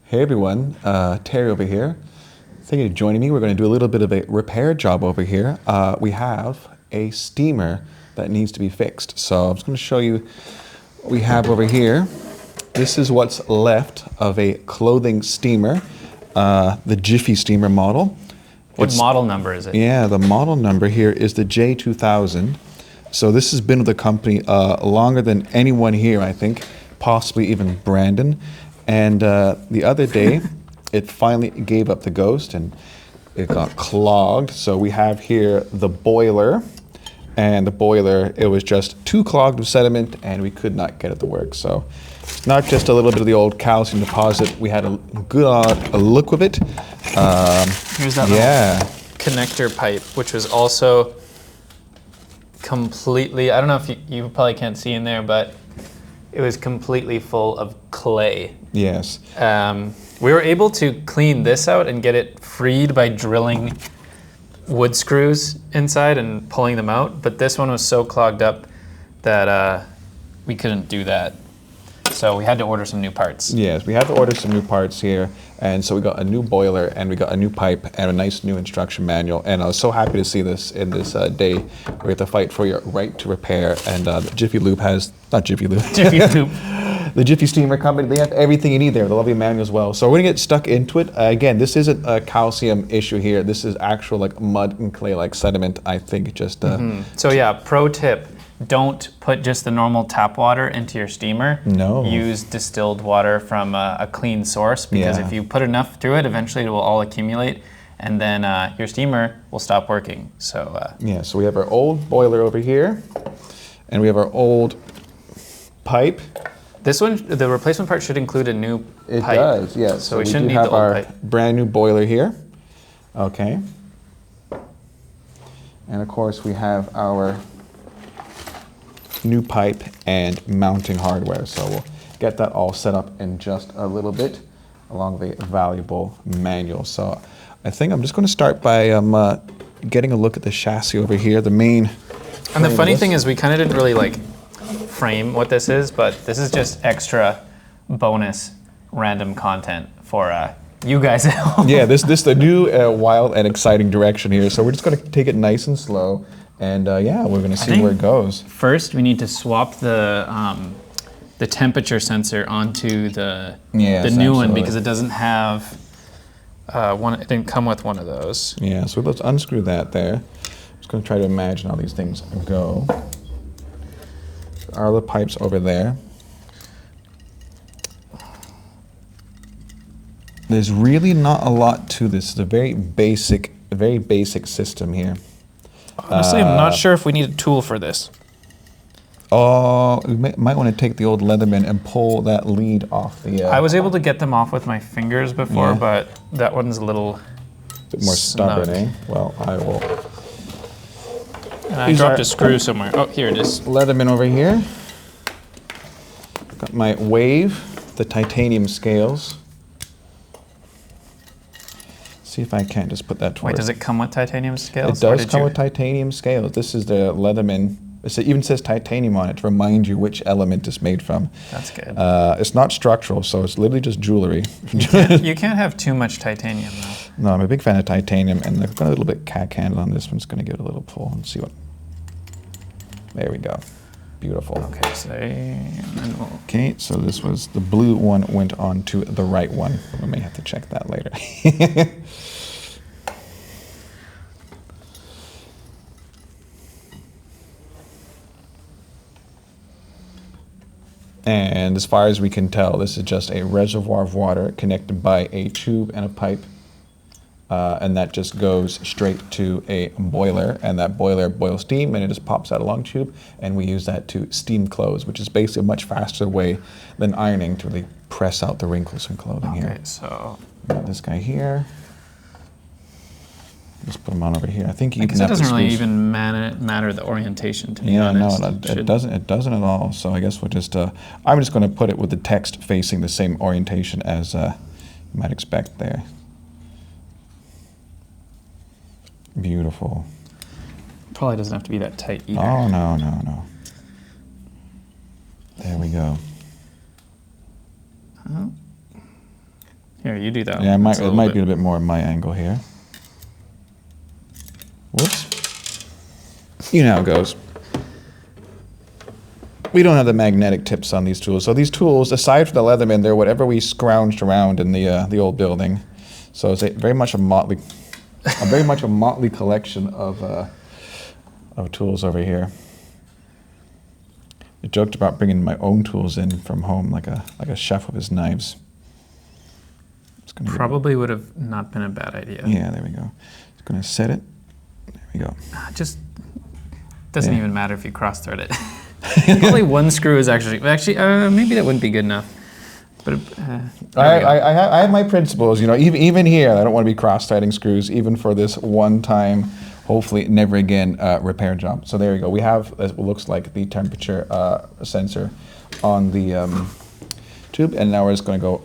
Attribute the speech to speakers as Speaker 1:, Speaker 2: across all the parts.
Speaker 1: Hey everyone, Terry over here. Thank you for joining me. We're going to do a little bit of a repair job over here. We have a steamer that needs to be fixed. So I'm just going to show you what we have over here. This is what's left of a clothing steamer, the Jiffy steamer model.
Speaker 2: What model number is it?
Speaker 1: Yeah, the model number here is the J2000. So this has been with the company longer than anyone here, I think, possibly even Brandon. And the other day, it finally gave up the ghost and it got clogged. So we have here the boiler. And the boiler, it was just too clogged with sediment and we could not get it to work. So it's not just a little bit of the old calcium deposit. We had a good odd look with it.
Speaker 2: Here's that little connector pipe, which was also completely, I don't know if you probably can't see in there, but it was completely full of clay.
Speaker 1: Yes.
Speaker 2: We were able to clean this out and get it freed by drilling wood screws inside and pulling them out, but this one was so clogged up that we couldn't do that. So we had to order some new parts.
Speaker 1: Yes, we had to order some new parts here, and so we got a new boiler and we got a new pipe and a nice new instruction manual. And I was so happy to see this in this day where we have to fight for your right to repair. And the Jiffy Lube has, not Jiffy Lube,
Speaker 2: Jiffy Lube.
Speaker 1: The Jiffy Steamer Company, they have everything you need there, the lovely manual as well. So we're gonna get stuck into it. Again, this isn't a calcium issue here. This is actual like mud and clay like sediment, I think, just.
Speaker 2: So yeah, pro tip. Don't put just the normal tap water into your steamer.
Speaker 1: No.
Speaker 2: Use distilled water from a clean source, because if you put enough through it, eventually it will all accumulate and then your steamer will stop working. So
Speaker 1: yeah, so we have our old boiler over here and we have our old pipe.
Speaker 2: This one, the replacement part should include a new pipe.
Speaker 1: It does, yes.
Speaker 2: So we shouldn't need the old pipe.
Speaker 1: Brand new boiler here. Okay. And of course we have our new pipe and mounting hardware. So we'll get that all set up in just a little bit along with a valuable manual. So I think I'm just going to start by getting a look at the chassis over here, the main.
Speaker 2: And the funny thing is we kind of didn't really like frame what this is, but this is just extra bonus random content for you guys at home. Yeah,
Speaker 1: this the new wild and exciting direction here. So we're just going to take it nice and slow. And yeah, we're going to see where it goes.
Speaker 2: First, we need to swap the temperature sensor onto the new one, because it doesn't have one. It didn't come with one of those.
Speaker 1: Yeah, so let's unscrew that there. I'm just going to try to imagine how these things go. There are the pipes over there. There's really not a lot to this. It's a very basic system here.
Speaker 2: Honestly, I'm not sure if we need a tool for this.
Speaker 1: Oh, we might want to take the old Leatherman and pull that lead off the...
Speaker 2: I was able to get them off with my fingers before, but that one's a little
Speaker 1: bit more stubborn, eh? Well, I will...
Speaker 2: And I dropped a screw somewhere. Oh, here it is.
Speaker 1: Leatherman over here. Got my Wave, the titanium scales. See if I can't just put that towards.
Speaker 2: Wait, does it come with titanium scales?
Speaker 1: It does come with titanium scales. This is the Leatherman. It even says titanium on it to remind you which element it's made from.
Speaker 2: That's good.
Speaker 1: It's not structural, so it's literally just jewelry.
Speaker 2: You can't have too much titanium, though.
Speaker 1: No, I'm a big fan of titanium, and I've got a little bit cack handle on this one. Just going to give it a little pull and see what. There we go. Beautiful.
Speaker 2: Okay, so
Speaker 1: okay, so this was the blue one went on to the right one. We may have to check that later. And as far as we can tell, this is just a reservoir of water connected by a tube and a pipe. And that just goes straight to a boiler, and that boiler boils steam and it just pops out a long tube, and we use that to steam clothes, which is basically a much faster way than ironing to really press out the wrinkles from clothing here.
Speaker 2: Okay, so
Speaker 1: got this guy here. Just put him on over here. I think you
Speaker 2: it doesn't really even matter the orientation, to be honest.
Speaker 1: No, it doesn't at all. So I guess we'll just I'm just going to put it with the text facing the same orientation as you might expect there. Beautiful.
Speaker 2: Probably doesn't have to be that tight either.
Speaker 1: Oh, no. There we go.
Speaker 2: Oh. Here, you do that.
Speaker 1: Yeah,
Speaker 2: one.
Speaker 1: it might be a bit more of my angle here. Whoops. You know how it goes. We don't have the magnetic tips on these tools. So these tools, aside from the Leatherman, they're whatever we scrounged around in the old building. So it's very much a motley collection of tools over here. I joked about bringing my own tools in from home, like a chef with his knives.
Speaker 2: Probably would have not been a bad idea.
Speaker 1: Yeah, there we go. Just gonna set it. There we go.
Speaker 2: Just doesn't even matter if you cross thread it. Only one screw is actually maybe that wouldn't be good enough. But
Speaker 1: I have my principles. You know, even here, I don't want to be cross-threading screws, even for this one-time, hopefully never again repair job. So there you go. We have what looks like the temperature sensor on the tube, and now we're just going to go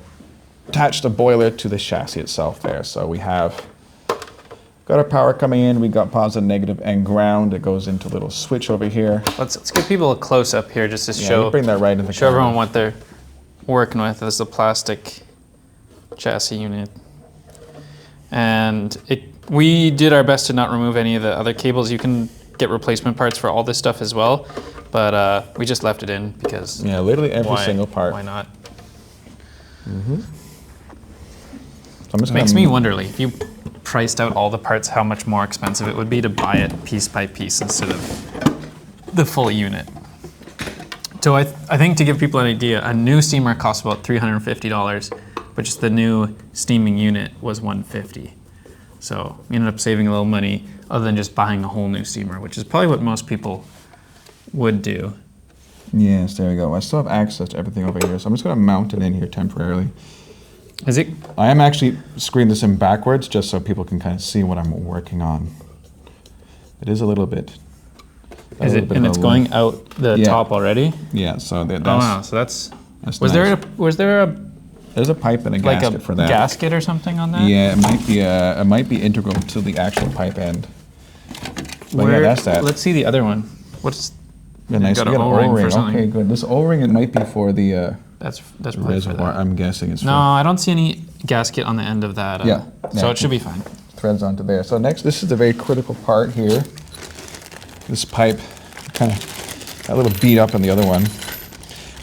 Speaker 1: attach the boiler to the chassis itself there. So we have got our power coming in. We got positive, negative, and ground. It goes into a little switch over here.
Speaker 2: Let's give people a close up here just to show.
Speaker 1: Bring that right in the
Speaker 2: show
Speaker 1: camera.
Speaker 2: everyone what they're working with. This is a plastic chassis unit, and we did our best to not remove any of the other cables. You can get replacement parts for all this stuff as well, but we just left it in because
Speaker 1: literally every single part.
Speaker 2: Why not?
Speaker 1: Mm-hmm.
Speaker 2: It makes me wonder, like, if you priced out all the parts, how much more expensive it would be to buy it piece by piece instead of the full unit. So I think to give people an idea, a new steamer costs about $350, but just the new steaming unit was $150. So we ended up saving a little money other than just buying a whole new steamer, which is probably what most people would do.
Speaker 1: Yes, there we go. I still have access to everything over here, so I'm just going to mount it in here temporarily.
Speaker 2: Is it?
Speaker 1: I am actually screwing this in backwards just so people can kind of see what I'm working on. It is a little bit.
Speaker 2: Is it? And it's going out the top already?
Speaker 1: Yeah. So that's.
Speaker 2: Oh wow. So that's was
Speaker 1: nice.
Speaker 2: there a
Speaker 1: There's a pipe and a gasket for that.
Speaker 2: Gasket or something on that?
Speaker 1: Yeah, it might be integral to the actual pipe end. But yeah, that's that.
Speaker 2: Let's see the other one. What's
Speaker 1: the nice
Speaker 2: got an O-ring for something.
Speaker 1: Okay, good. This O-ring, it might be for the
Speaker 2: that's
Speaker 1: reservoir. I'm guessing it's.
Speaker 2: No, I don't see any gasket on the end of that. So it should be fine.
Speaker 1: Threads onto there. So next, this is the very critical part here. This pipe, kind of got a little beat up on the other one.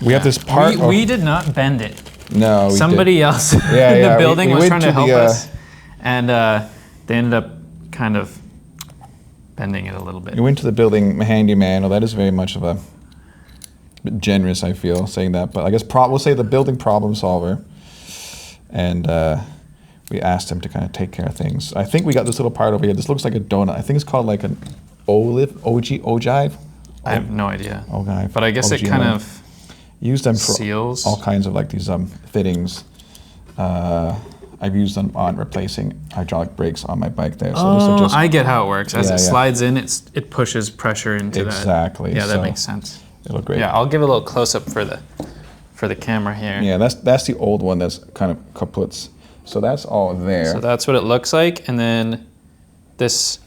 Speaker 1: We have this part.
Speaker 2: We did not bend it.
Speaker 1: No,
Speaker 2: somebody else in the building was trying to help us, and they ended up kind of bending it a little bit.
Speaker 1: We went to the building handyman. Well, that is very much of a bit generous, I feel, saying that. But I guess we'll say the building problem solver, and we asked him to kind of take care of things. I think we got this little part over here. This looks like a donut. I think it's called like an ogive.
Speaker 2: I have no idea.
Speaker 1: Ogive.
Speaker 2: But I guess it kind of
Speaker 1: use them for
Speaker 2: seals.
Speaker 1: all kinds of like these fittings. I've used them on replacing hydraulic brakes on my bike there. So
Speaker 2: I get how it works. As it slides in, it pushes pressure into that.
Speaker 1: Exactly.
Speaker 2: Yeah, that makes sense.
Speaker 1: It'll look great.
Speaker 2: Yeah, I'll give a little close up for the camera here.
Speaker 1: Yeah, that's the old one that's kind of kaputs. So that's all there.
Speaker 2: So that's what it looks like, and then this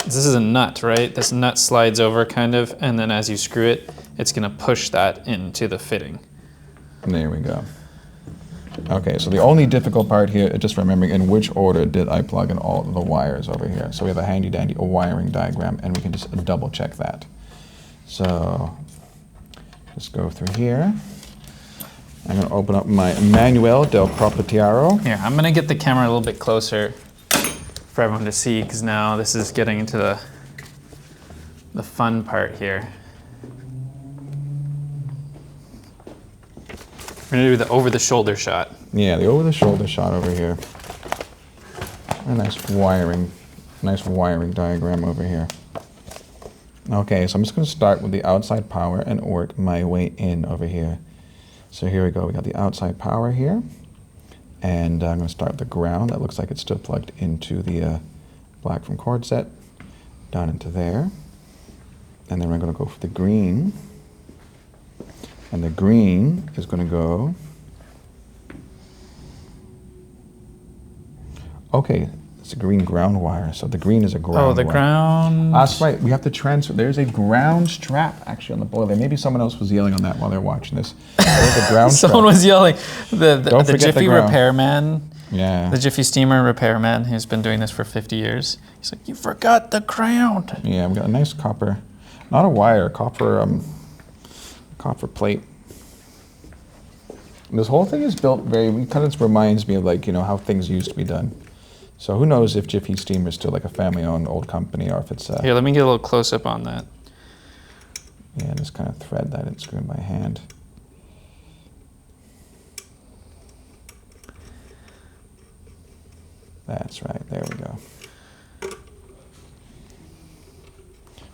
Speaker 2: is a nut, right? This nut slides over kind of, and then as you screw it, it's gonna push that into the fitting.
Speaker 1: There we go. Okay, so the only difficult part here is just remembering in which order did I plug in all of the wires over here. So we have a handy dandy wiring diagram, and we can just double check that. So just go through here. I'm gonna open up my Manuel del Proprietario.
Speaker 2: Here, I'm gonna get the camera a little bit closer for everyone to see, because now this is getting into the fun part here. We're gonna do the over-the-shoulder shot.
Speaker 1: Yeah, the over-the-shoulder shot over here. A nice wiring diagram over here. Okay, so I'm just gonna start with the outside power and work my way in over here. So here we go, we got the outside power here. And I'm gonna start with the ground. That looks like it's still plugged into the black from cord set, down into there. And then we're gonna go for the green. And the green is gonna go. Okay, It's a green ground wire. So the green is a ground
Speaker 2: Oh, the
Speaker 1: wire.
Speaker 2: ground.
Speaker 1: That's right. We have to transfer. There's a ground strap actually on the boiler. Maybe someone else was yelling on that while they're watching this. There's a ground
Speaker 2: Someone
Speaker 1: strap.
Speaker 2: was yelling. The
Speaker 1: Don't forget the
Speaker 2: Jiffy
Speaker 1: ground.
Speaker 2: repairman.
Speaker 1: Yeah.
Speaker 2: The Jiffy steamer repairman who's been doing this for 50 years. He's like, you forgot the ground.
Speaker 1: Yeah, we got a nice copper, not a wire, copper plate. And this whole thing is built very, kind of reminds me of like, you know, how things used to be done. So who knows if Jiffy Steamer is still like a family-owned old company or if it's
Speaker 2: Here, let me get a little close-up on that.
Speaker 1: yeah, just kind of thread that and screw in by hand. That's right, there we go.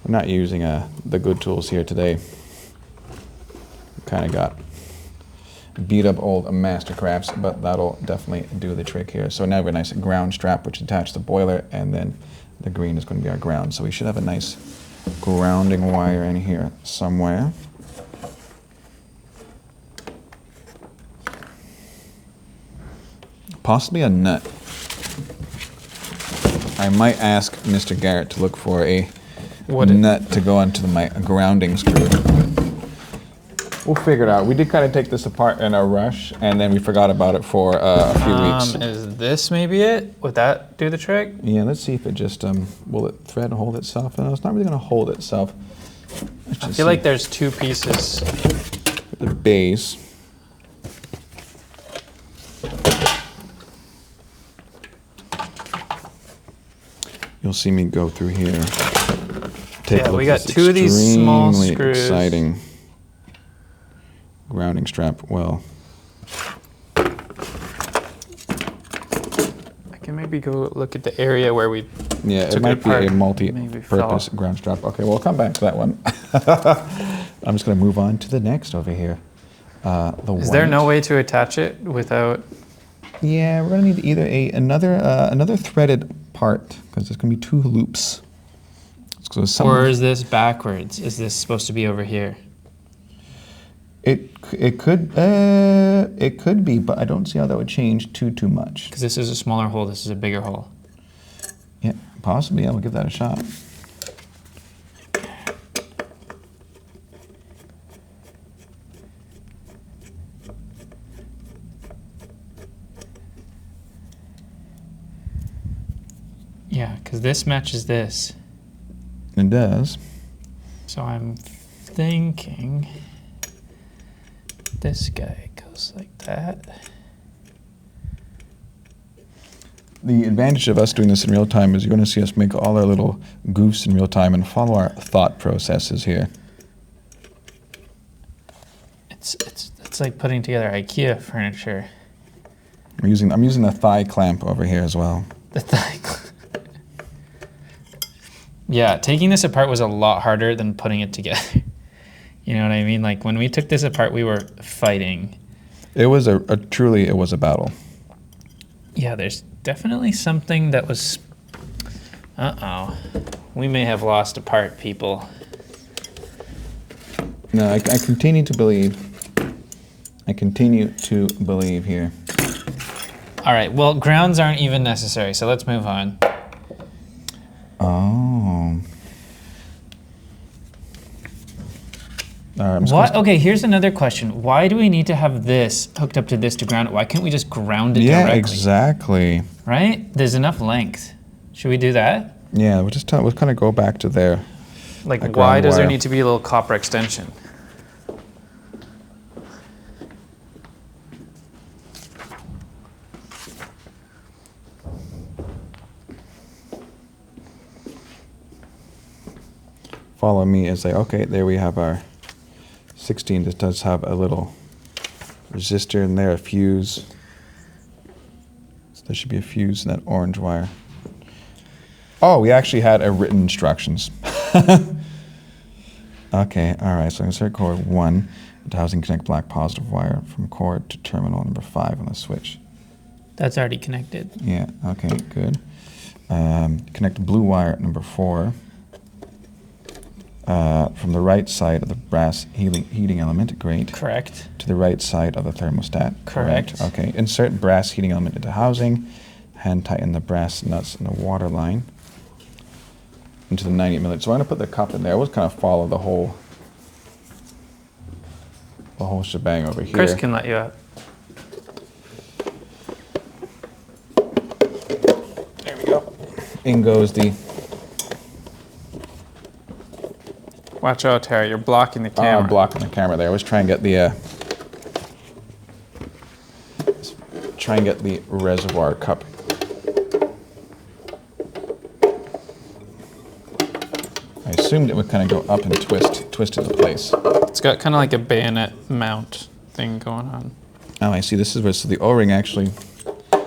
Speaker 1: We're not using the good tools here today. We kind of got beat up old Mastercrafts, but that'll definitely do the trick here. So now we have a nice ground strap which attached to the boiler, and then the green is going to be our ground. So we should have a nice grounding wire in here somewhere. Possibly a nut. I might ask Mr. Garrett to look for a nut to go onto my grounding screw. We'll figure it out. We did kind of take this apart in a rush, and then we forgot about it for a few weeks.
Speaker 2: Is this maybe it? Would that do the trick?
Speaker 1: Yeah, let's see if it just, will it thread and hold itself? No, it's not really going to hold itself.
Speaker 2: I feel like there's two pieces.
Speaker 1: The base. You'll see me go through here. Take a look.
Speaker 2: We got
Speaker 1: This
Speaker 2: two of these small
Speaker 1: extremely
Speaker 2: screws.
Speaker 1: Exciting grounding strap. Well,
Speaker 2: I can maybe go look at the area where we
Speaker 1: yeah,
Speaker 2: took
Speaker 1: it might be
Speaker 2: apart.
Speaker 1: a
Speaker 2: Maybe
Speaker 1: multi-purpose
Speaker 2: fell.
Speaker 1: ground strap. Okay, we'll come back to that one. I'm just going to move on to the next over here.
Speaker 2: Is there no way to attach it without?
Speaker 1: Yeah, we're going to need either another threaded part, because there's going to be two loops. So
Speaker 2: Or is this backwards? Is this supposed to be over here?
Speaker 1: It could be, but I don't see how that would change too much.
Speaker 2: Because this is a smaller hole, this is a bigger hole.
Speaker 1: Yeah, possibly. I will give that a shot.
Speaker 2: Yeah, because this matches this.
Speaker 1: It does.
Speaker 2: So I'm thinking this guy goes like that.
Speaker 1: The advantage of us doing this in real time is you're going to see us make all our little goofs in real time and follow our thought processes here.
Speaker 2: It's like putting together IKEA furniture.
Speaker 1: I'm using the thigh clamp over here as well.
Speaker 2: The thing. Yeah, taking this apart was a lot harder than putting it together. You know what I mean? Like when we took this apart, we were fighting.
Speaker 1: It was truly a battle.
Speaker 2: Yeah, there's definitely something that was. We may have lost a part, people.
Speaker 1: No, I continue to believe. I continue to believe here.
Speaker 2: All right, well, grounds aren't even necessary, so let's move on.
Speaker 1: Oh.
Speaker 2: What? Okay, here's another question. Why do we need to have this hooked up to this to ground it? Why can't we just ground it
Speaker 1: Yeah,
Speaker 2: directly?
Speaker 1: exactly.
Speaker 2: Right? There's enough length. Should we do that?
Speaker 1: Yeah, we'll kind of go back to there.
Speaker 2: Like,
Speaker 1: That
Speaker 2: why
Speaker 1: ground
Speaker 2: does there
Speaker 1: wire.
Speaker 2: need to be a little copper extension?
Speaker 1: Follow me as okay, there we have our 16. This does have a little resistor in there, a fuse. So there should be a fuse in that orange wire. Oh, we actually had written instructions. Okay, all right, so insert cord 1 to housing connect black positive wire from cord to terminal number 5 on the switch.
Speaker 2: That's already connected.
Speaker 1: Yeah, okay, good. Connect blue wire number 4 from the right side of the brass heating element, great,
Speaker 2: Correct.
Speaker 1: to the right side of the thermostat.
Speaker 2: Correct.
Speaker 1: Okay, insert brass heating element into housing. hand tighten the brass nuts and the water line into the 98mm. So I'm going to put the cup in there. We'll kind of follow the whole shebang over here.
Speaker 2: Chris can let you out.
Speaker 1: There we go. In goes the...
Speaker 2: Watch out, Terry. You're blocking the
Speaker 1: Oh,
Speaker 2: camera.
Speaker 1: I'm blocking the camera there. I was trying to get the reservoir cup. I assumed it would kind of go up and twist into place.
Speaker 2: It's got kind of like a bayonet mount thing going on.
Speaker 1: Oh, I see. This is where, so the O-ring actually... I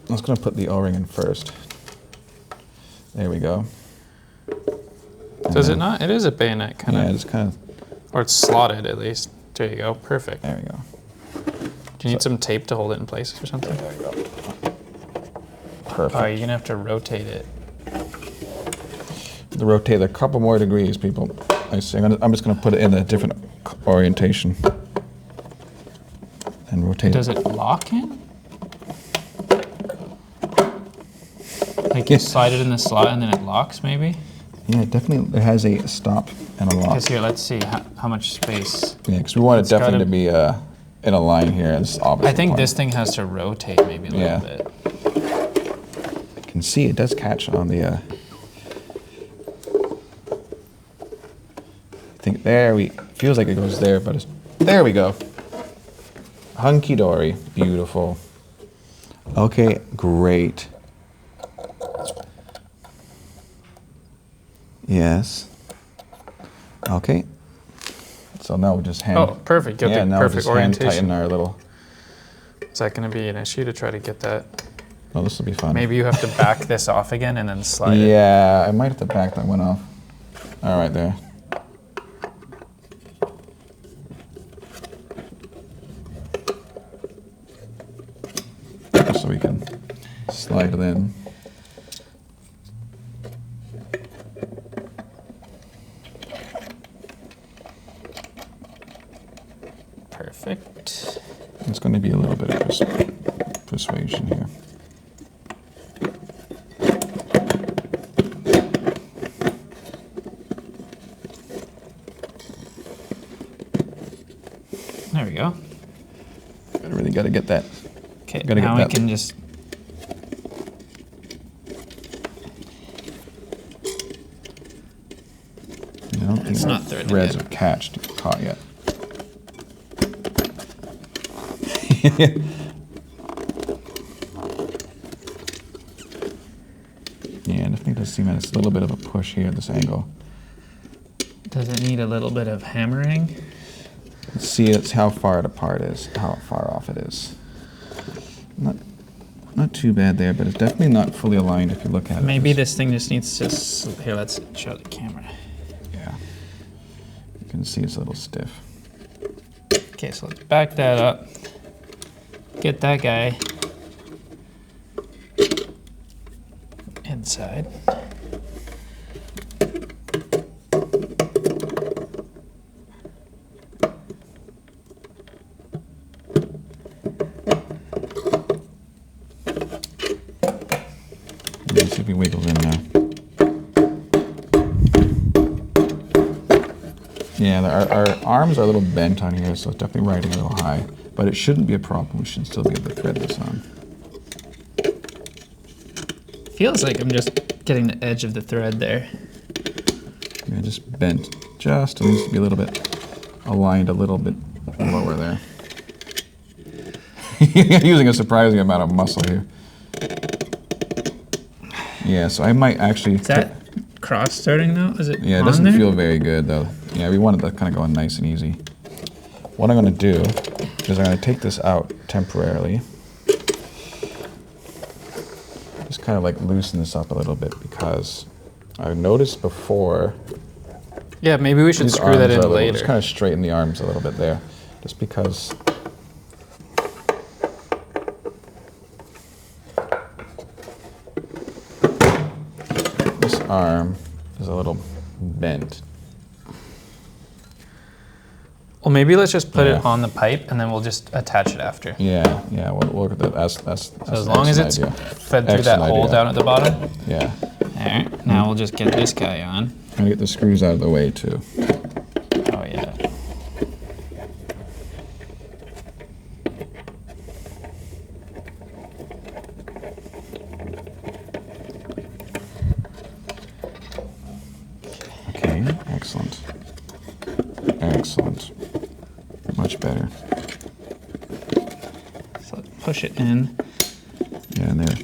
Speaker 1: was going to put the O-ring in first. There we go.
Speaker 2: Does it not? It is a bayonet kind of.
Speaker 1: Yeah, it's kind of...
Speaker 2: Or it's slotted at least. There you go. Perfect.
Speaker 1: There we go.
Speaker 2: Do you need some tape to hold it in place or something?
Speaker 1: There we go.
Speaker 2: Oh,
Speaker 1: Perfect.
Speaker 2: you're going to have to rotate it.
Speaker 1: To rotate a couple more degrees, people. I see. I'm just going to put it in a different orientation. And rotate
Speaker 2: Does it lock in? Like you slide it in the slot and then it locks maybe?
Speaker 1: Yeah, definitely. It has a stop and a lock.
Speaker 2: Because here, let's see how much space.
Speaker 1: Yeah, because we want it
Speaker 2: It's
Speaker 1: definitely
Speaker 2: gotta-
Speaker 1: to be in a line here. This is opposite
Speaker 2: I think
Speaker 1: point.
Speaker 2: this thing has to rotate maybe a little
Speaker 1: Yeah.
Speaker 2: bit.
Speaker 1: You can see it does catch on the... I think feels like it goes there, but it's... There we go. Hunky-dory. Beautiful. Okay, great. Yes. Okay. So now we'll just hand...
Speaker 2: Oh, perfect. Get the
Speaker 1: now we'll
Speaker 2: perfect
Speaker 1: just hand
Speaker 2: orientation.
Speaker 1: tighten our little...
Speaker 2: Is that going to be an issue to try to get that?
Speaker 1: Oh, this will be fun.
Speaker 2: Maybe you have to back this off again and then slide it.
Speaker 1: Yeah, I might have to back that one off. All right, there. So we can slide it in.
Speaker 2: Perfect.
Speaker 1: It's going to be a little bit of persuasion here.
Speaker 2: There we go.
Speaker 1: I really got to get that.
Speaker 2: Okay,
Speaker 1: Gotta get
Speaker 2: now we
Speaker 1: that.
Speaker 2: can just...
Speaker 1: I don't think
Speaker 2: It's
Speaker 1: the
Speaker 2: not threaded
Speaker 1: threads
Speaker 2: yet.
Speaker 1: have caught yet. Yeah, I definitely does seem that it's a little bit of a push here at this angle.
Speaker 2: Does it need a little bit of hammering?
Speaker 1: Let's see it's how far it apart is, how far off it is. Not too bad there, but it's definitely not fully aligned if you look at it.
Speaker 2: Maybe this thing just needs to... Here, let's show the camera.
Speaker 1: Yeah. You can see it's a little stiff.
Speaker 2: Okay, so let's back that up. Get that guy inside.
Speaker 1: Let's see if he wiggles in now. Yeah, our arms are a little bent on here, so it's definitely riding a little high. But it shouldn't be a problem. We should still be able to thread this on.
Speaker 2: Feels like I'm just getting the edge of the thread there.
Speaker 1: Yeah, just bent. Just it needs to be a little bit aligned a little bit lower there. Using a surprising amount of muscle here. Yeah, so I might actually...
Speaker 2: Is that cross starting now? Is it
Speaker 1: Yeah, it
Speaker 2: on
Speaker 1: doesn't
Speaker 2: there?
Speaker 1: feel very good though. Yeah, we wanted that kind of going nice and easy. What I'm going to do is I'm going to take this out temporarily. Just kind of like loosen this up a little bit because I noticed before...
Speaker 2: Yeah, maybe we should
Speaker 1: these
Speaker 2: screw that
Speaker 1: arms are
Speaker 2: in
Speaker 1: a little-
Speaker 2: later.
Speaker 1: Just kind of straighten the arms a little bit there. Just because... this arm is a little bent.
Speaker 2: Well, maybe let's just put
Speaker 1: Yeah.
Speaker 2: it on the pipe and then we'll just attach it after.
Speaker 1: Yeah, we'll look at that. That's
Speaker 2: So as long as it's
Speaker 1: idea.
Speaker 2: fed through that
Speaker 1: Excellent
Speaker 2: hole
Speaker 1: idea.
Speaker 2: down at the bottom.
Speaker 1: Yeah.
Speaker 2: All right, now we'll just get this guy on.
Speaker 1: Trying to get the screws out of the way too.
Speaker 2: Oh yeah.
Speaker 1: Okay, excellent. Excellent. Much better.
Speaker 2: So let's push it in.
Speaker 1: Yeah, and there.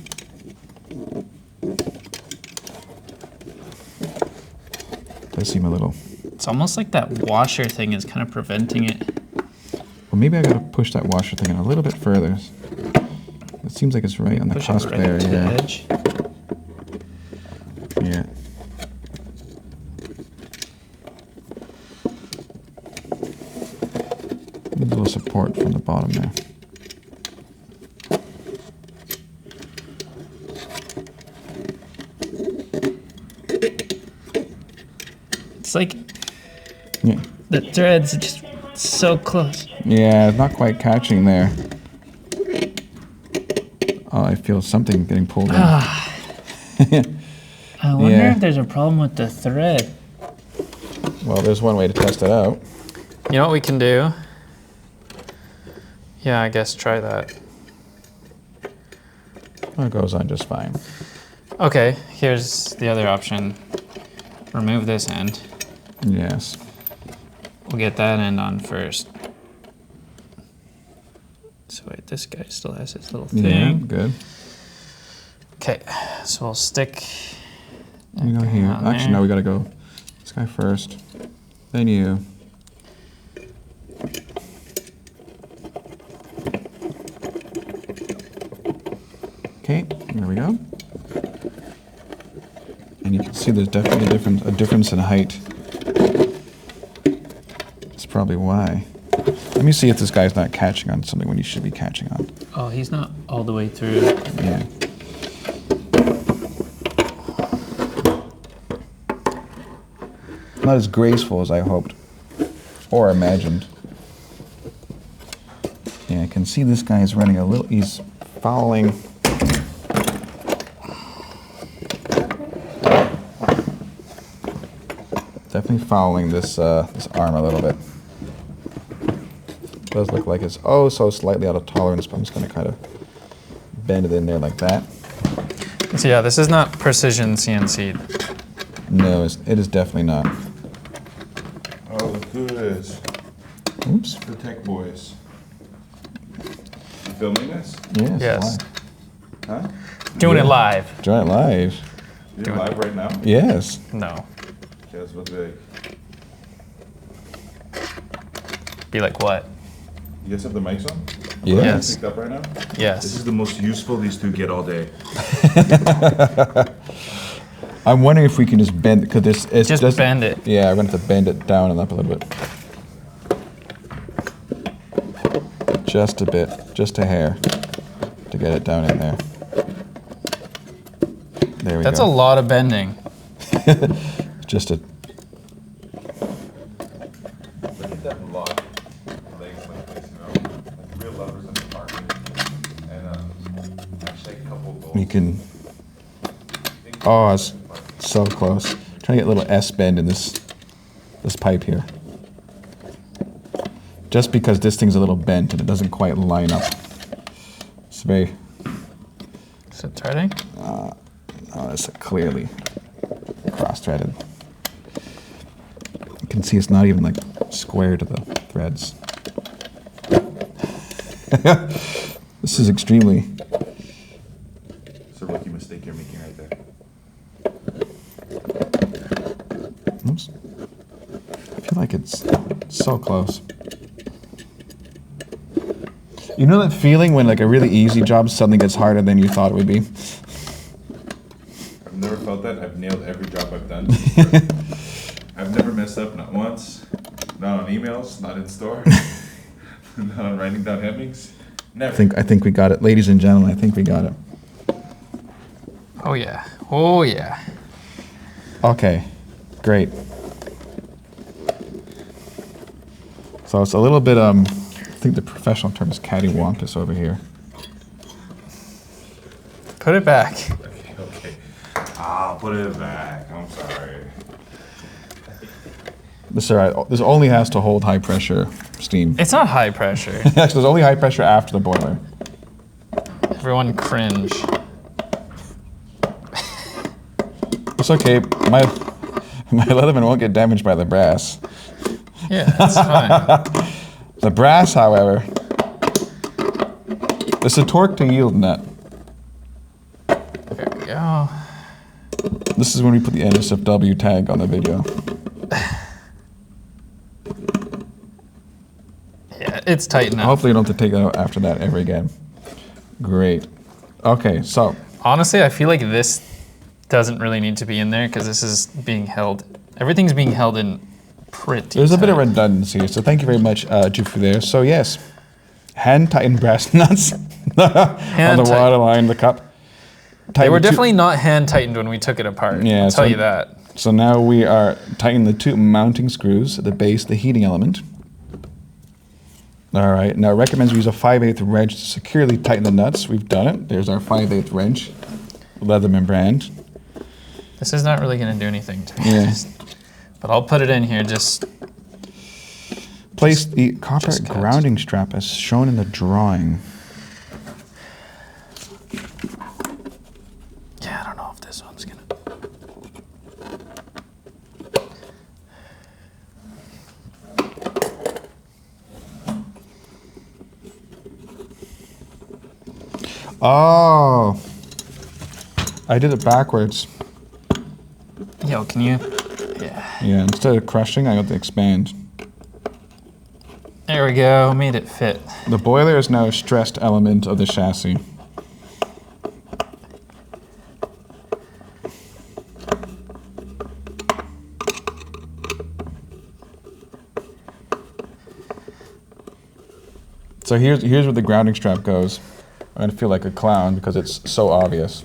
Speaker 1: Does seem a little.
Speaker 2: It's almost like that washer thing is kind of preventing it.
Speaker 1: Well, maybe I gotta push that washer thing in a little bit further. It seems like it's right on the
Speaker 2: Push it
Speaker 1: cusp
Speaker 2: right
Speaker 1: there.
Speaker 2: to the
Speaker 1: Yeah.
Speaker 2: edge.
Speaker 1: Yeah. Need a little support from the bottom there.
Speaker 2: It's like
Speaker 1: Yeah.
Speaker 2: the threads are just so close.
Speaker 1: Yeah, it's not quite catching there. Oh, I feel something getting pulled in.
Speaker 2: I wonder
Speaker 1: Yeah.
Speaker 2: if there's a problem with the thread.
Speaker 1: Well, there's one way to test it out.
Speaker 2: You know what we can do? Yeah, I guess try that.
Speaker 1: Oh, it goes on just fine.
Speaker 2: Okay, here's the other option. Remove this end.
Speaker 1: Yes.
Speaker 2: We'll get that end on first. So wait, this guy still has his little
Speaker 1: Yeah,
Speaker 2: thing.
Speaker 1: good.
Speaker 2: Okay, so we'll stick.
Speaker 1: You go here.
Speaker 2: on
Speaker 1: Actually,
Speaker 2: there.
Speaker 1: no, we gotta go this guy first. Then you. Okay, there we go. And you can see there's definitely a difference in height. That's probably why. Let me see if this guy's not catching on something when he should be catching on.
Speaker 2: Oh, he's not all the way through.
Speaker 1: Yeah. Not as graceful as I hoped or imagined. Yeah, I can see this guy is running a little, he's fouling. Definitely fouling this this arm a little bit. Does look like it's oh so slightly out of tolerance, but I'm just going to kind of bend it in there like that.
Speaker 2: So yeah, this is not precision CNC.
Speaker 1: No, it is definitely not.
Speaker 3: Oh, look who it is.
Speaker 1: Oops.
Speaker 3: The Tech Boys. You filming this?
Speaker 1: Yes.
Speaker 2: Yes.
Speaker 3: Huh?
Speaker 2: Doing
Speaker 1: Yeah.
Speaker 2: it live.
Speaker 1: Try it live.
Speaker 3: You're live right now?
Speaker 1: Yes.
Speaker 2: No.
Speaker 3: Okay, that's what they.
Speaker 2: Be like what?
Speaker 3: You guys have the mics on?
Speaker 1: Yes.
Speaker 2: Yes.
Speaker 3: Picked up right now? This
Speaker 2: Yes.
Speaker 3: is the most useful these two get all day.
Speaker 1: I'm wondering if we can just bend because it's
Speaker 2: Just bend it.
Speaker 1: Yeah, I'm gonna have to bend it down and up a little bit. Just a bit, just a hair, to get it down in there. There we
Speaker 2: That's a
Speaker 1: go.
Speaker 2: lot of bending.
Speaker 1: Just a.
Speaker 3: Look at that lock. Legs like this, you know? Like real lovers in the market. And actually a couple goals.
Speaker 1: You can. Oh, it's so close. Trying to get a little S bend in this pipe here. Just because this thing's a little bent and it doesn't quite line up. It's very.
Speaker 2: Is it threading?
Speaker 1: Oh, it's clearly cross-threaded. You can see it's not even like square to the threads. This is extremely.
Speaker 3: It's a rookie mistake you're making right there.
Speaker 1: Oops. I feel like it's so close. You know that feeling when like a really easy job suddenly gets harder than you thought it would be?
Speaker 3: I've never felt that. I've nailed every job I've done. I've never messed up, not once. Not on emails, not in store. Not on writing down hemmings. Never.
Speaker 1: I think we got it. Ladies and gentlemen, I think we got it.
Speaker 2: Oh yeah. Oh yeah.
Speaker 1: Okay, great. So it's a little bit, I think the professional term is cattywampus over here.
Speaker 2: Put it back.
Speaker 3: Okay. I'll put it back. I'm sorry.
Speaker 1: This, this only has to hold high pressure steam.
Speaker 2: It's not high pressure.
Speaker 1: Actually, there's only high pressure after the boiler.
Speaker 2: Everyone cringe.
Speaker 1: It's okay. My Leatherman won't get damaged by the brass.
Speaker 2: Yeah, it's fine.
Speaker 1: The brass, however, it's a torque to yield nut.
Speaker 2: There we go.
Speaker 1: This is when we put the NSFW tag on the video.
Speaker 2: Yeah, it's tight enough.
Speaker 1: Hopefully you don't have to take it out after that ever again. Great. Okay, so.
Speaker 2: Honestly, I feel like this doesn't really need to be in there because this is being held. Everything's being held in pretty
Speaker 1: There's a bit of
Speaker 2: tight.
Speaker 1: redundancy, so thank you very much, Jufu, there. So yes, hand-tightened brass nuts on the water line, the cup.
Speaker 2: They were definitely not hand-tightened when we took it apart.
Speaker 1: Yeah,
Speaker 2: I'll tell you that.
Speaker 1: So now we are tightening the two mounting screws at the base, the heating element. All right, now it recommends we use a 5/8 wrench to securely tighten the nuts. We've done it. There's our 5/8 wrench, Leatherman brand.
Speaker 2: This is not really going to do anything to me.
Speaker 1: Yeah.
Speaker 2: But I'll put it in here just...
Speaker 1: Place the copper
Speaker 2: just cut.
Speaker 1: grounding strap as shown in the drawing.
Speaker 2: Yeah, I don't know if this one's going to...
Speaker 1: Oh, I did it backwards.
Speaker 2: Yo, can you... Yeah.
Speaker 1: Yeah, instead of crushing, I got to expand.
Speaker 2: There we go, made it fit.
Speaker 1: The boiler is now a stressed element of the chassis. So here's where the grounding strap goes. I'm gonna feel like a clown because it's so obvious.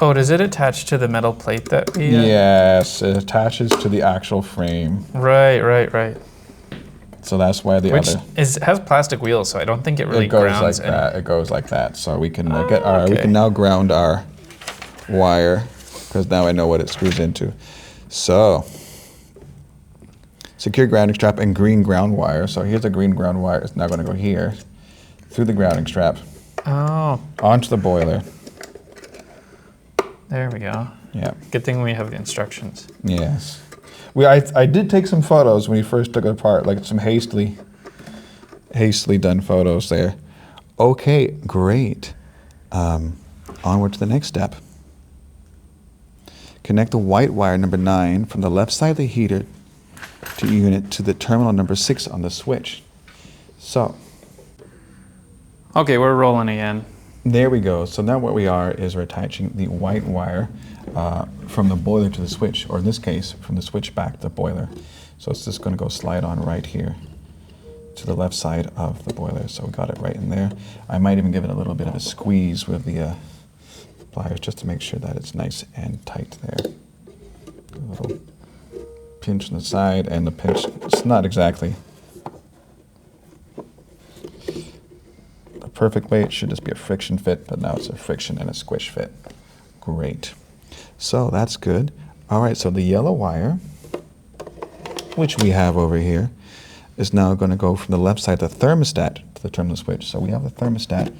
Speaker 2: Oh, does it attach to the metal plate that we...
Speaker 1: Yes, it attaches to the actual frame.
Speaker 2: Right.
Speaker 1: So that's why the
Speaker 2: Which
Speaker 1: other...
Speaker 2: has plastic wheels, so I don't think it really
Speaker 1: It goes like
Speaker 2: grounds
Speaker 1: that. It goes like that. So we can get our. We
Speaker 2: okay.
Speaker 1: can now ground our wire because now I know what it screws into. So secure grounding strap and green ground wire. So here's the green ground wire. It's now going to go here through the grounding strap
Speaker 2: Oh,
Speaker 1: onto the boiler.
Speaker 2: there we go.
Speaker 1: Yeah.
Speaker 2: Good thing we have the instructions.
Speaker 1: Yes. I did take some photos when we first took it apart, like some hastily done photos there. Okay, great. Onward to the next step. Connect the white wire number 9 from the left side of the heater to unit to the terminal number 6 on the switch. So,
Speaker 2: Okay, we're rolling again.
Speaker 1: there we go. So now what we are is we're attaching the white wire from the boiler to the switch, or in this case, from the switch back to the boiler. So it's just going to go slide on right here to the left side of the boiler. So we got it right in there. I might even give it a little bit of a squeeze with the pliers just to make sure that it's nice and tight there. A little pinch on the side and the pinch. It's not exactly the perfect way. It should just be a friction fit, but now it's a friction and a squish fit. Great. So that's good. All right, so the yellow wire, which we have over here, is now going to go from the left side of the thermostat to the terminal switch. So we have the thermostat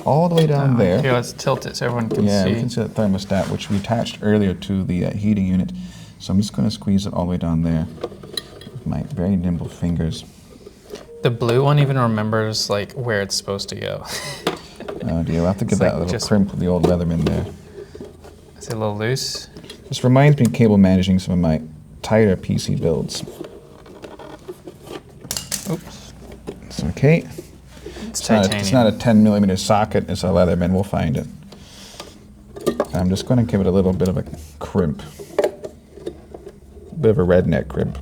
Speaker 1: all the way down there.
Speaker 2: Here, let's tilt it so everyone can
Speaker 1: Yeah,
Speaker 2: see.
Speaker 1: we can see that thermostat, which we attached earlier to the heating unit. So I'm just going to squeeze it all the way down there with my very nimble fingers.
Speaker 2: The blue one even remembers like where it's supposed to go.
Speaker 1: Oh dear, we'll have to give
Speaker 2: It's
Speaker 1: that
Speaker 2: like
Speaker 1: a little
Speaker 2: just-
Speaker 1: crimp with the old Leatherman there.
Speaker 2: Is it a little loose?
Speaker 1: This reminds me of cable managing some of my tighter PC builds.
Speaker 2: Oops.
Speaker 1: It's okay.
Speaker 2: It's
Speaker 1: It's not a 10 millimeter socket, it's a Leatherman, we'll find it. I'm just going to give it a little bit of a crimp. A bit of a redneck crimp.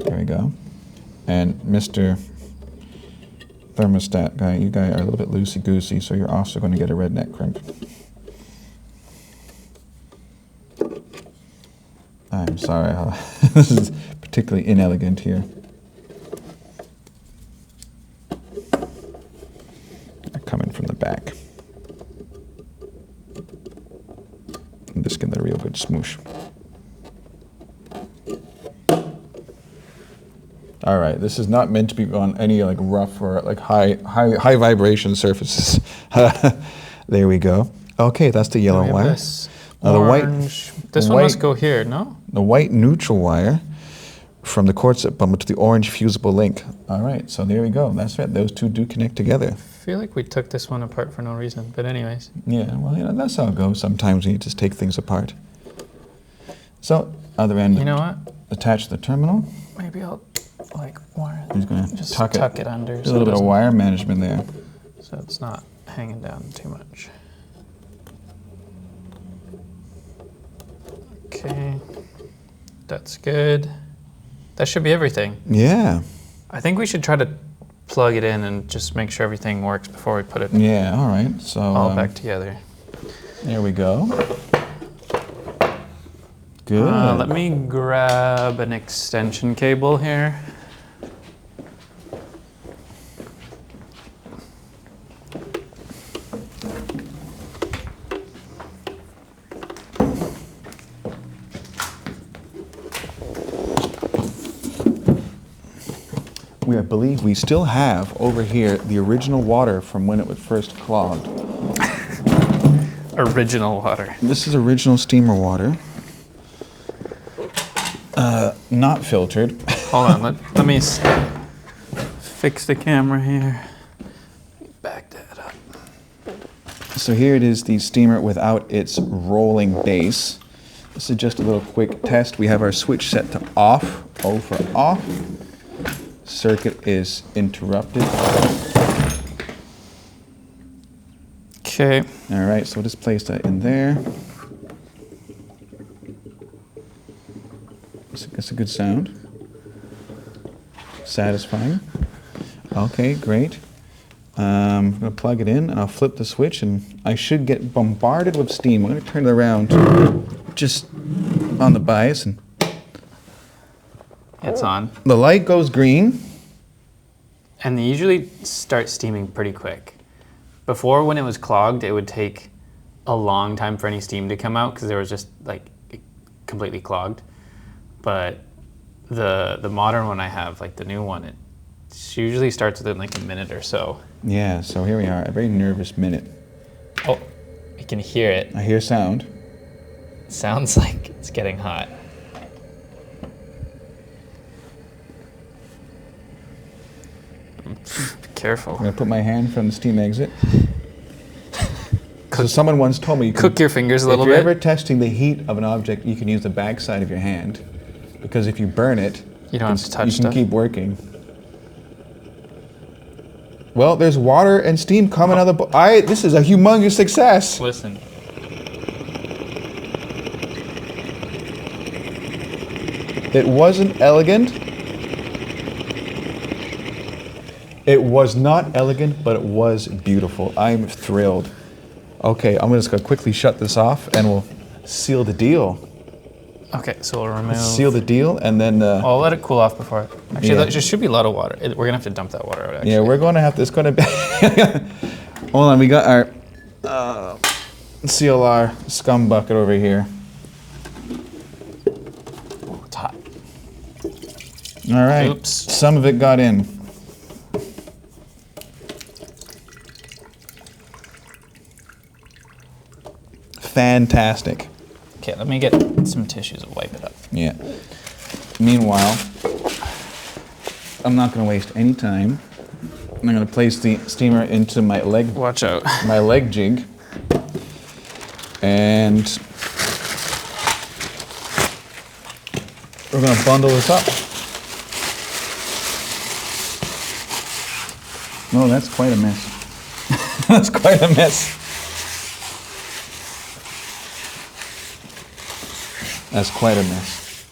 Speaker 1: There we go. And Mr. Thermostat guy, you guys are a little bit loosey-goosey, so you're also going to get a redneck crimp. I'm sorry. This is particularly inelegant here. They're coming from the back. I'm just getting a real good smoosh. All right, this is not meant to be on any like rough or like high vibration surfaces. There we go. Okay, that's the yellow wire. Now the
Speaker 2: Orange. This one must go here, no?
Speaker 1: The white neutral wire from the quartz bumper to the orange fusible link. All right, so there we go. That's right. Those two do connect together.
Speaker 2: I feel like we took this one apart for no reason, but anyways.
Speaker 1: Yeah, well, that's how it goes. Sometimes you just take things apart. So, other end.
Speaker 2: You know what?
Speaker 1: Attach the terminal.
Speaker 2: Maybe I'll like wire.
Speaker 1: I'm just gonna
Speaker 2: just
Speaker 1: tuck
Speaker 2: it under.
Speaker 1: Do a little bit of wire management there.
Speaker 2: So it's not hanging down too much. Okay, that's good. That should be everything.
Speaker 1: Yeah.
Speaker 2: I think we should try to plug it in and just make sure everything works before we put it
Speaker 1: Yeah, all right. So
Speaker 2: all back together.
Speaker 1: There we go. Good.
Speaker 2: Let me grab an extension cable here.
Speaker 1: I believe we still have over here the original water from when it was first clogged.
Speaker 2: Original water.
Speaker 1: This is original steamer water. Not filtered.
Speaker 2: Hold on, let me fix the camera here. Back that up.
Speaker 1: So here it is, the steamer without its rolling base. This is just a little quick test. We have our switch set to off, O for off. Circuit is interrupted.
Speaker 2: Okay.
Speaker 1: All right, so we'll just place that in there. That's a good sound. Satisfying. Okay, great. I'm going to plug it in, and I'll flip the switch, and I should get bombarded with steam. I'm going to turn it around just on the bias, and
Speaker 2: It's on.
Speaker 1: the light goes green.
Speaker 2: And they usually start steaming pretty quick. Before, when it was clogged, it would take a long time for any steam to come out because there was just like completely clogged. But the modern one I have, like the new one, it usually starts within like a minute or so.
Speaker 1: Yeah, so here we are, a very nervous minute.
Speaker 2: Oh, you can hear it.
Speaker 1: I hear sound.
Speaker 2: Sounds like it's getting hot. Be careful.
Speaker 1: I'm going to put my hand from the steam exit. So someone once told me you
Speaker 2: Cook your fingers a little
Speaker 1: if you're
Speaker 2: bit.
Speaker 1: ever testing the heat of an object, you can use the back side of your hand, because if you burn it,
Speaker 2: You don't have to touch
Speaker 1: you can
Speaker 2: stuff.
Speaker 1: keep working. Well, there's water and steam coming out of the this is a humongous success.
Speaker 2: Listen.
Speaker 1: It wasn't elegant. It was not elegant, but it was beautiful. I'm thrilled. Okay, I'm just gonna quickly shut this off, and we'll seal the deal.
Speaker 2: Okay, so we'll remove.
Speaker 1: Seal the deal, and then.
Speaker 2: I'll let it cool off before. Actually,
Speaker 1: Yeah.
Speaker 2: there should be a lot of water. We're gonna have to dump that water out. Actually.
Speaker 1: Yeah, we're going to have to. It's going to be. Hold on, we got our CLR scum bucket over here.
Speaker 2: Oh, it's hot.
Speaker 1: All right.
Speaker 2: Oops.
Speaker 1: Some of it got in. Fantastic.
Speaker 2: Okay, let me get some tissues and wipe it up.
Speaker 1: Yeah. Meanwhile, I'm not going to waste any time. I'm going to place the steamer into my leg
Speaker 2: Watch out.
Speaker 1: jig, and we're going to bundle this up. No, that's quite a mess. That's quite a mess. That's quite a mess.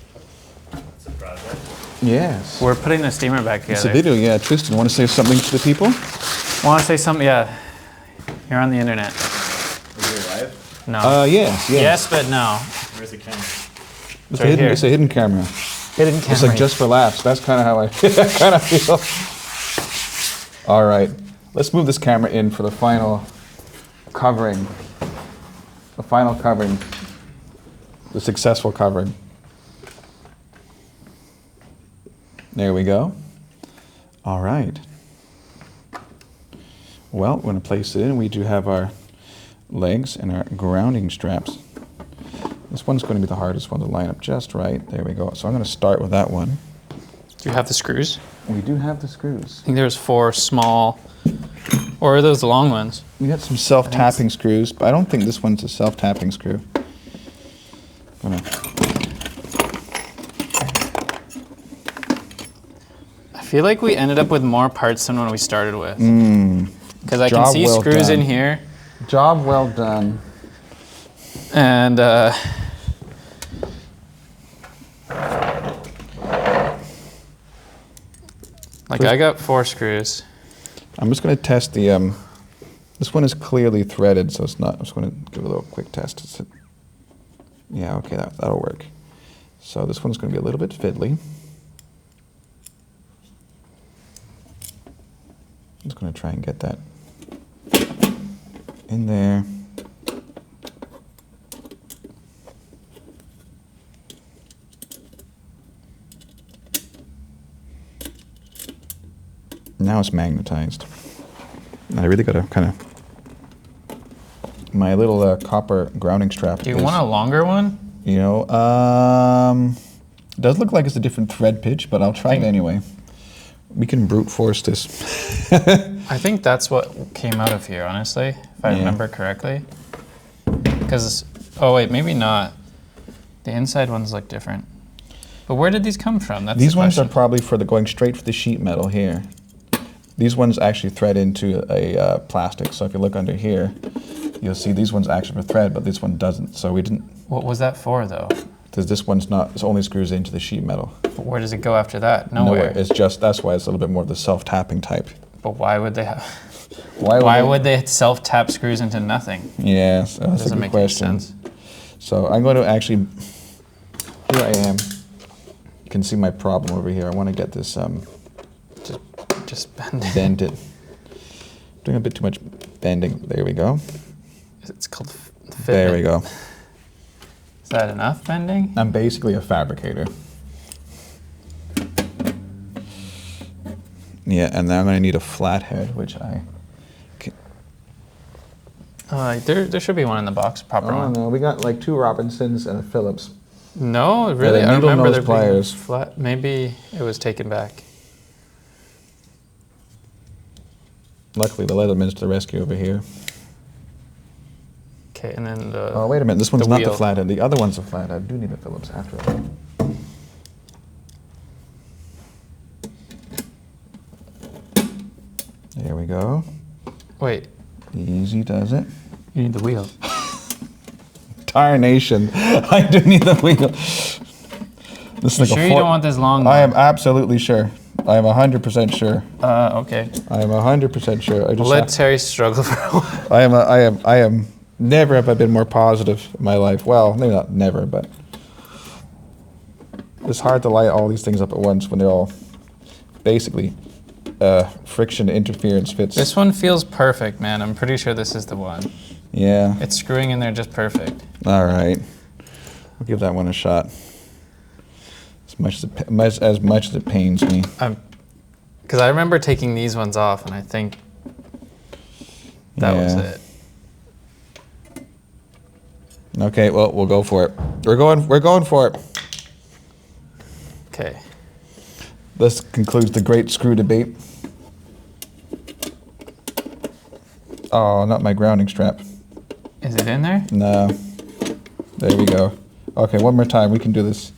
Speaker 3: It's a project.
Speaker 1: Yes.
Speaker 2: We're putting the steamer back together.
Speaker 1: It's a video, yeah. Tristan, want to say something to the people?
Speaker 2: Want to say something? Yeah. You're on the internet.
Speaker 3: Is it live?
Speaker 2: No.
Speaker 1: Yes.
Speaker 2: Yes, but no.
Speaker 3: Where's the camera?
Speaker 1: It's,
Speaker 2: right here.
Speaker 1: It's a hidden camera.
Speaker 2: Hidden camera.
Speaker 1: It's like just for laughs. That's kind of how I kind of feel. All right, let's move this camera in for the final covering. The final covering. The successful covering. There we go. All right. Well, we're going to place it in. We do have our legs and our grounding straps. This one's going to be the hardest one to line up just right. There we go. So I'm going to start with that one.
Speaker 2: Do you have the screws?
Speaker 1: We do have the screws.
Speaker 2: I think there's 4 small, or are those the long ones?
Speaker 1: We got some self-tapping screws, but I don't think this one's a self-tapping screw.
Speaker 2: I feel like we ended up with more parts than when we started with. Because I can
Speaker 1: Job
Speaker 2: see
Speaker 1: well
Speaker 2: screws
Speaker 1: done.
Speaker 2: in here.
Speaker 1: Job well done.
Speaker 2: And like I got 4 screws.
Speaker 1: I'm just going to test the, this one is clearly threaded, so it's not, I'm just going to give it a little quick test. Yeah, okay, that'll work. So this one's going to be a little bit fiddly. I'm just going to try and get that in there. Now it's magnetized. I really got to kind of, my little copper grounding strap.
Speaker 2: Do you want a longer one?
Speaker 1: You know, it does look like it's a different thread pitch, but I'll try it anyway. We can brute force this.
Speaker 2: I think that's what came out of here, honestly, if I remember correctly. Because, oh wait, maybe not. The inside ones look different. But where did these come from? That's
Speaker 1: These
Speaker 2: the
Speaker 1: ones are
Speaker 2: question.
Speaker 1: probably for the going straight for the sheet metal here. These ones actually thread into a plastic. So if you look under here, you'll see these ones actually for thread, but this one doesn't. So we didn't.
Speaker 2: What was that for, though?
Speaker 1: Because this one's not. It only screws into the sheet metal.
Speaker 2: But where does it go after that? Nowhere.
Speaker 1: It's just that's why it's a little bit more of the self-tapping type.
Speaker 2: But why would they have?
Speaker 1: Why
Speaker 2: would they self-tap screws into nothing?
Speaker 1: Yeah, so that's a
Speaker 2: Doesn't
Speaker 1: good
Speaker 2: make any
Speaker 1: question.
Speaker 2: sense.
Speaker 1: So I'm going to actually. Here I am. You can see my problem over here. I want to get this
Speaker 2: Just bend it.
Speaker 1: bend it. Doing a bit too much bending. There we go.
Speaker 2: It's called fitment.
Speaker 1: There we go.
Speaker 2: Is that enough bending?
Speaker 1: I'm basically a fabricator. Yeah, and now I'm going to need a flathead, which I.
Speaker 2: There should be one in the box, proper
Speaker 1: Oh
Speaker 2: one.
Speaker 1: no, we got like 2 Robinsons and a Phillips.
Speaker 2: No, really,
Speaker 1: Yeah,
Speaker 2: I remember
Speaker 1: needle-nose
Speaker 2: there being
Speaker 1: pliers.
Speaker 2: flat. Maybe it was taken back.
Speaker 1: Luckily, the Leatherman's to the rescue over here.
Speaker 2: Okay, and then the.
Speaker 1: Oh wait a minute, this one's not the
Speaker 2: wheel.
Speaker 1: flathead. The other one's a flathead. I do need a Phillips after all. There we go.
Speaker 2: Wait,
Speaker 1: Easy does it.
Speaker 2: you need the wheel.
Speaker 1: Tarnation. I do need the wheel. This is
Speaker 2: You
Speaker 1: like
Speaker 2: sure
Speaker 1: a
Speaker 2: you don't want this long
Speaker 1: I
Speaker 2: one?
Speaker 1: am absolutely sure. I am 100% sure.
Speaker 2: Okay.
Speaker 1: I am 100% sure. I
Speaker 2: We'll
Speaker 1: just
Speaker 2: let
Speaker 1: have-
Speaker 2: Terry struggle for a while.
Speaker 1: I am never have I been more positive in my life. Well, maybe not never, but it's hard to light all these things up at once when they're all basically friction interference fits.
Speaker 2: This one feels perfect, man. I'm pretty sure this is the one.
Speaker 1: Yeah.
Speaker 2: It's screwing in there just perfect.
Speaker 1: All right. We'll give that one a shot. As much as it pains me.
Speaker 2: Because I remember taking these ones off, and I think that was
Speaker 1: Yeah.
Speaker 2: it.
Speaker 1: Okay, well, we'll go for it. We're going for it.
Speaker 2: Okay.
Speaker 1: This concludes the great screw debate. Oh, not my grounding strap.
Speaker 2: Is it in there?
Speaker 1: No. There we go. Okay, one more time. We can do this.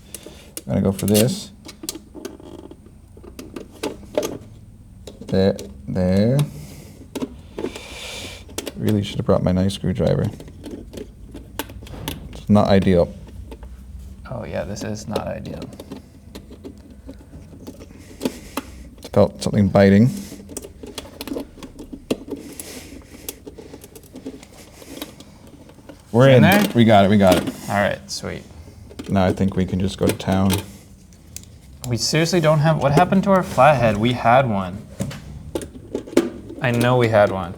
Speaker 1: I'm gonna go for this. There. Really should have brought my nice screwdriver. It's not ideal.
Speaker 2: Oh yeah, this is not ideal.
Speaker 1: Felt something biting. We're
Speaker 2: It's in
Speaker 1: in.
Speaker 2: there?
Speaker 1: We got it.
Speaker 2: All right, sweet.
Speaker 1: Now I think we can just go to town.
Speaker 2: We seriously don't have, what happened to our flathead? We had one. I know we had one.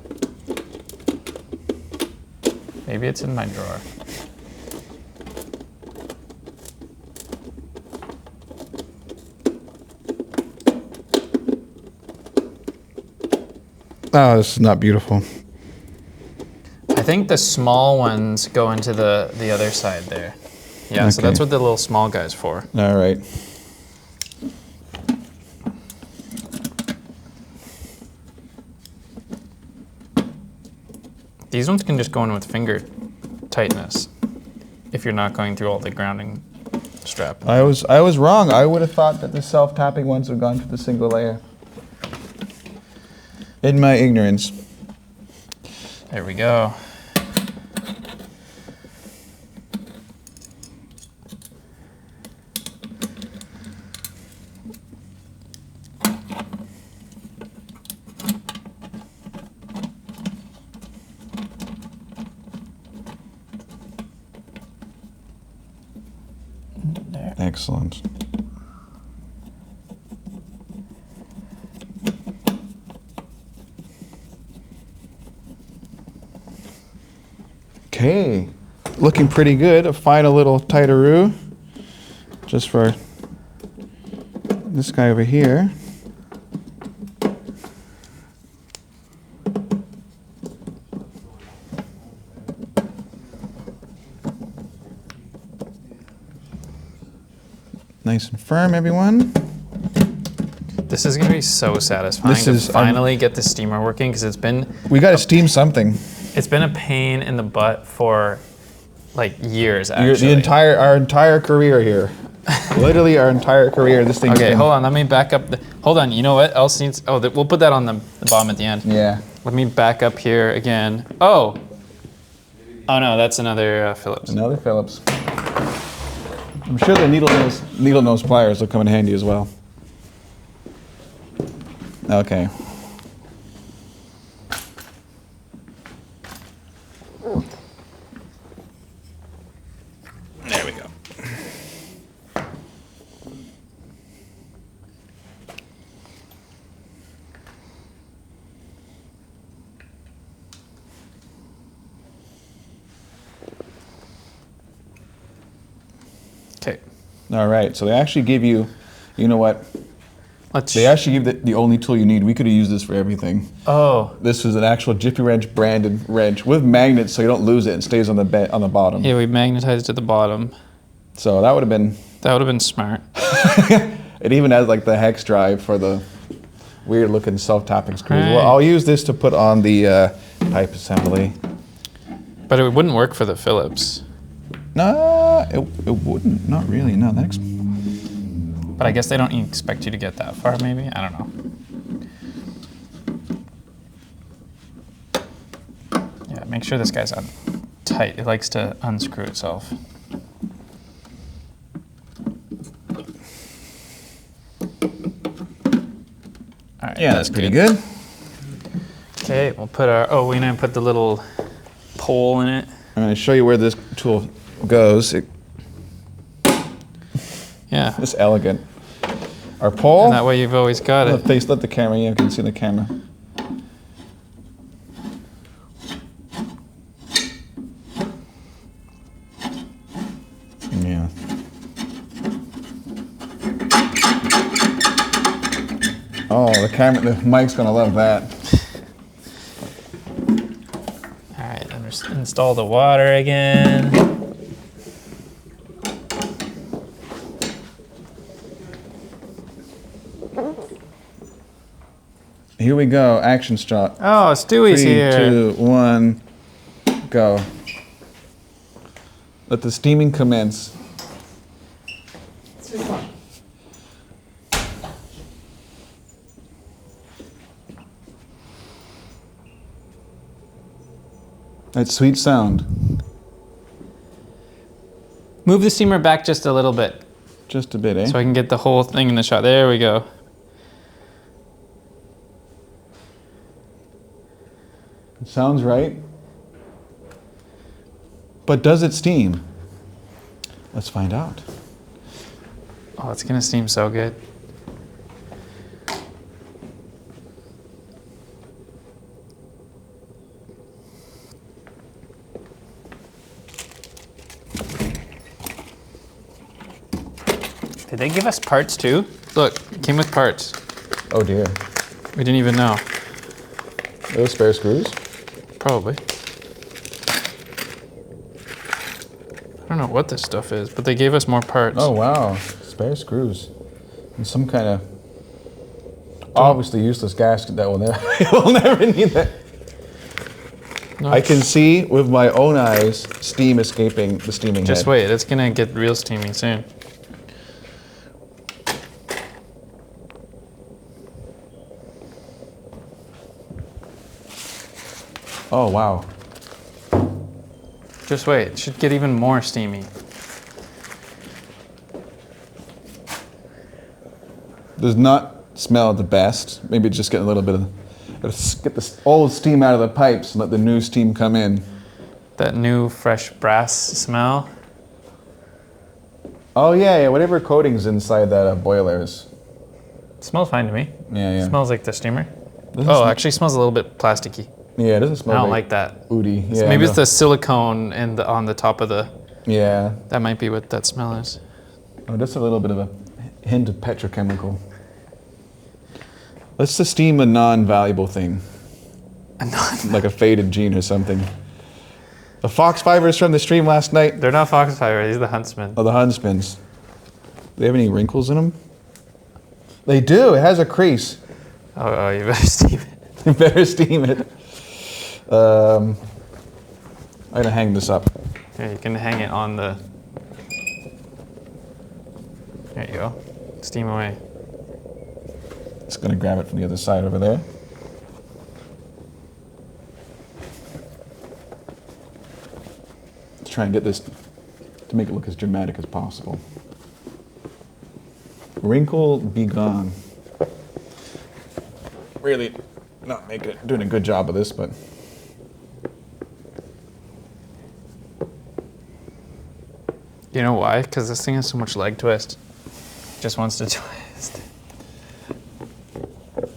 Speaker 2: Maybe it's in my drawer.
Speaker 1: Oh, this is not beautiful.
Speaker 2: I think the small ones go into the other side there. Yeah, so
Speaker 1: Okay.
Speaker 2: that's what the little small guy's for.
Speaker 1: All right.
Speaker 2: These ones can just go in with finger tightness if you're not going through all the grounding strap.
Speaker 1: I was wrong. I would have thought that the self-tapping ones would have gone to the single layer. In my ignorance.
Speaker 2: There we go. There.
Speaker 1: Excellent. Okay, looking pretty good. A final little tighteroo, just for this guy over here. Nice and firm, everyone.
Speaker 2: This is gonna be so satisfying
Speaker 1: This
Speaker 2: to
Speaker 1: is,
Speaker 2: finally get the steamer working because
Speaker 1: We got to steam something.
Speaker 2: it's been a pain in the butt for like years actually.
Speaker 1: Our entire career here. Literally our entire career. This thing.
Speaker 2: Okay, hold on. Let me back up. Hold on. You know what else needs? Oh, we'll put that on the bottom at the end.
Speaker 1: Yeah.
Speaker 2: Let me back up here again. Oh. Oh no, that's another Phillips.
Speaker 1: Another Phillips. I'm sure the needle nose pliers will come in handy as well. Okay. There we go.
Speaker 2: Okay.
Speaker 1: All right, so they actually give you, you know what? They actually give the only tool you need. We could have used this for everything.
Speaker 2: Oh.
Speaker 1: This is an actual Jiffy Wrench branded wrench with magnets, so you don't lose it and stays on the bottom.
Speaker 2: Yeah, we magnetized at the bottom.
Speaker 1: So that would have been.
Speaker 2: That would have been smart.
Speaker 1: It even has like the hex drive for the weird looking self-tapping screws.
Speaker 2: Right.
Speaker 1: Well, I'll use this to put on the pipe assembly.
Speaker 2: But it wouldn't work for the Phillips.
Speaker 1: No, it wouldn't. Not really. No, that's.
Speaker 2: But I guess they don't expect you to get that far, maybe? I don't know. Yeah, make sure this guy's on tight. It likes to unscrew itself. All right,
Speaker 1: Yeah, that's pretty good.
Speaker 2: Okay, we'll put our, we're gonna put the little pole in it.
Speaker 1: I'm going to show you where this tool goes.
Speaker 2: Yeah,
Speaker 1: It's elegant. Our pole.
Speaker 2: and that way you've always got it.
Speaker 1: Let the camera. Yeah, you can see the camera. Yeah. Oh, the mic's gonna love that.
Speaker 2: All right, then just install the water again.
Speaker 1: Here we go. Action shot.
Speaker 2: Oh, Stewie's
Speaker 1: 3,
Speaker 2: here.
Speaker 1: 2, 1, go. Let the steaming commence. That sweet sound.
Speaker 2: Move the steamer back just a little bit
Speaker 1: Just a bit, eh?
Speaker 2: so I can get the whole thing in the shot. There we go.
Speaker 1: It sounds right. But does it steam? Let's find out.
Speaker 2: Oh, it's gonna steam so good. Did they give us parts too? Look, it came with parts.
Speaker 1: Oh dear.
Speaker 2: We didn't even know.
Speaker 1: Those spare screws?
Speaker 2: Probably. I don't know what this stuff is, but they gave us more parts.
Speaker 1: Oh wow, spare screws. And some kind of obviously useless gasket that will never, we'll never need that.
Speaker 2: No.
Speaker 1: I can see with my own eyes steam escaping the steaming
Speaker 2: Just
Speaker 1: head.
Speaker 2: wait, it's gonna get real steamy soon.
Speaker 1: Oh wow.
Speaker 2: Just wait, it should get even more steamy.
Speaker 1: Does not smell the best. Maybe just get a little bit of, get the old steam out of the pipes and let the new steam come in.
Speaker 2: That new fresh brass smell.
Speaker 1: Oh yeah, whatever coating's inside that boiler is.
Speaker 2: It smells fine to me.
Speaker 1: Yeah.
Speaker 2: Smells like the steamer.
Speaker 1: Doesn't
Speaker 2: Oh,
Speaker 1: sm-
Speaker 2: actually smells a little bit plasticky.
Speaker 1: Yeah, it doesn't smell
Speaker 2: I don't
Speaker 1: very
Speaker 2: like that.
Speaker 1: Oody.
Speaker 2: So
Speaker 1: Yeah,
Speaker 2: maybe
Speaker 1: no.
Speaker 2: it's the silicone on the top of the.
Speaker 1: Yeah.
Speaker 2: That might be what that smell is.
Speaker 1: Oh, just a little bit of a hint of petrochemical. Let's just steam a non-valuable thing, like a faded jean or something. The fox fibers from the stream last night.
Speaker 2: They're not fox fiber. These are the Huntsman.
Speaker 1: Oh, the Huntsmans. Do they have any wrinkles in them? They do. It has a crease.
Speaker 2: Oh, you better steam it.
Speaker 1: You better steam it. I'm gonna hang this up.
Speaker 2: Here, you can hang it on the. There you go. Steam away.
Speaker 1: Just gonna grab it from the other side over there. Let's try and get this to make it look as dramatic as possible. Wrinkle be gone. Really not doing a good job of this, but
Speaker 2: You know why? Because this thing has so much leg twist. Just wants to twist.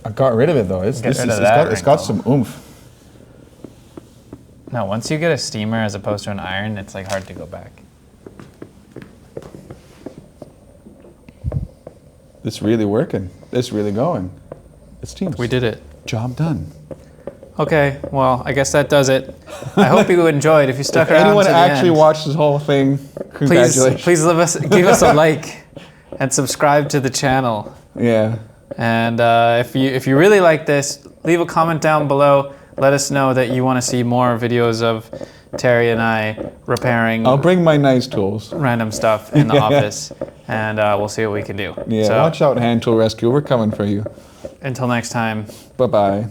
Speaker 1: I got rid of it though. It's
Speaker 2: Get rid of that
Speaker 1: it's got
Speaker 2: wrinkle.
Speaker 1: some oomph.
Speaker 2: No, once you get a steamer as opposed to an iron, it's like hard to go back.
Speaker 1: It's really working. It's really going. It steams.
Speaker 2: We did it.
Speaker 1: Job done.
Speaker 2: Okay, well, I guess that does it. I hope you enjoyed. If you stuck
Speaker 1: If
Speaker 2: around
Speaker 1: anyone
Speaker 2: to the
Speaker 1: actually
Speaker 2: end,
Speaker 1: watched this whole thing, congratulations.
Speaker 2: please give us a like and subscribe to the channel.
Speaker 1: Yeah.
Speaker 2: And if you really like this, leave a comment down below. Let us know that you want to see more videos of Terry and I repairing
Speaker 1: I'll bring my nice tools.
Speaker 2: random stuff in the office, and we'll see what we can do.
Speaker 1: Yeah,
Speaker 2: So,
Speaker 1: watch out, Hand Tool Rescue. We're coming for you.
Speaker 2: until next time.
Speaker 1: Bye-bye.